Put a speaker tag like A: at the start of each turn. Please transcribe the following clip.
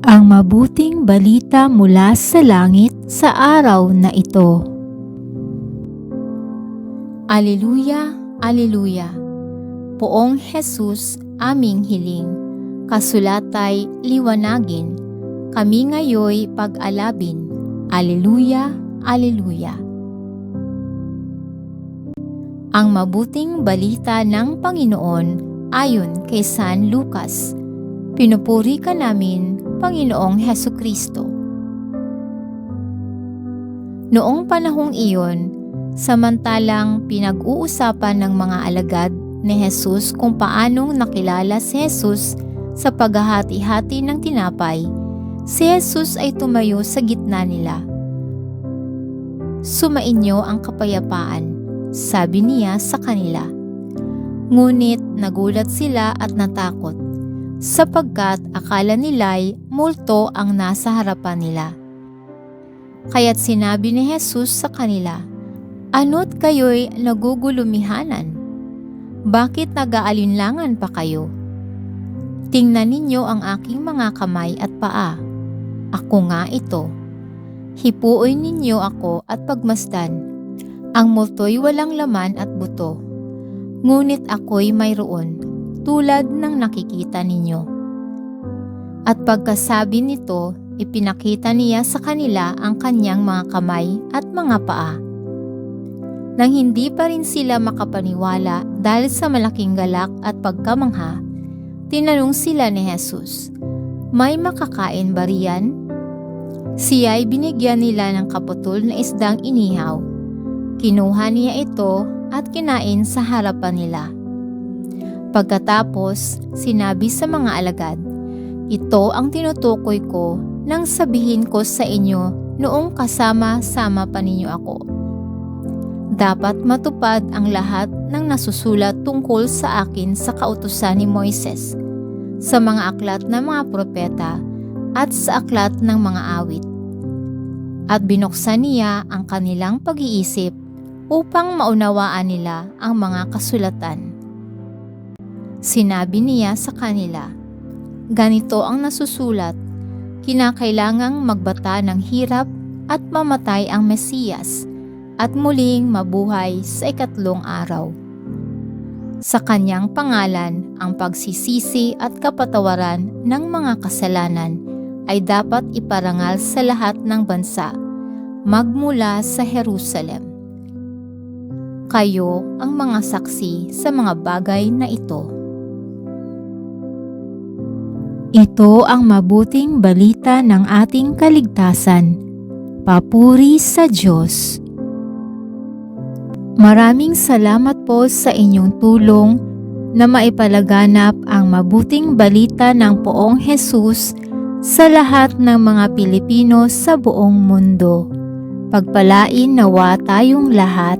A: Ang mabuting balita mula sa langit sa araw na ito. Aleluya, aleluya. Poong Jesus, aming hiling, kasulatay liwanagin, kami ngayoy pag-alabin. Aleluya, aleluya. Ang mabuting balita ng Panginoon ayon kay San Lucas. Pinupuri ka namin, Panginoong Hesukristo. Noong panahong iyon, samantalang pinag-uusapan ng mga alagad ni Jesus kung paanong nakilala si Jesus sa paghahati-hati ng tinapay, si Jesus ay tumayo sa gitna nila. Sumainyo ang kapayapaan, sabi niya sa kanila. Ngunit nagulat sila at natakot, sapagkat akala nila'y multo ang nasa harapan nila. Kaya't sinabi ni Jesus sa kanila, "Ano't kayo'y nagugulumihanan? Bakit nag-aalinlangan pa kayo? Tingnan ninyo ang aking mga kamay at paa. Ako nga ito. Hipuoy ninyo ako at pagmasdan. Ang multo'y walang laman at buto, ngunit ako'y mayroon, tulad ng nakikita ninyo." At pagkasabi nito, ipinakita niya sa kanila ang kanyang mga kamay at mga paa. Nang hindi pa rin sila makapaniwala dahil sa malaking galak at pagkamangha, tinanong sila ni Jesus, "May makakain ba riyan?" Siya'y binigyan nila ng kaputol na isdang inihaw. Kinuha niya ito at kinain sa harapan nila. Pagkatapos, sinabi sa mga alagad, "Ito ang tinutukoy ko nang sabihin ko sa inyo noong kasama-sama pa ninyo ako. Dapat matupad ang lahat ng nasusulat tungkol sa akin sa kautusan ni Moises, sa mga aklat ng mga propeta at sa aklat ng mga awit." At binuksan niya ang kanilang pag-iisip upang maunawaan nila ang mga kasulatan. Sinabi niya sa kanila, "Ganito ang nasusulat, kinakailangang magbata ng hirap at mamatay ang Mesiyas at muling mabuhay sa ikatlong araw. Sa kanyang pangalan, ang pagsisisi at kapatawaran ng mga kasalanan ay dapat iparangal sa lahat ng bansa, magmula sa Jerusalem. Kayo ang mga saksi sa mga bagay na ito." Ito ang mabuting balita ng ating kaligtasan. Papuri sa Diyos. Maraming salamat po sa inyong tulong na maipalaganap ang mabuting balita ng Poong Jesus sa lahat ng mga Pilipino sa buong mundo. Pagpalain nawa tayong lahat.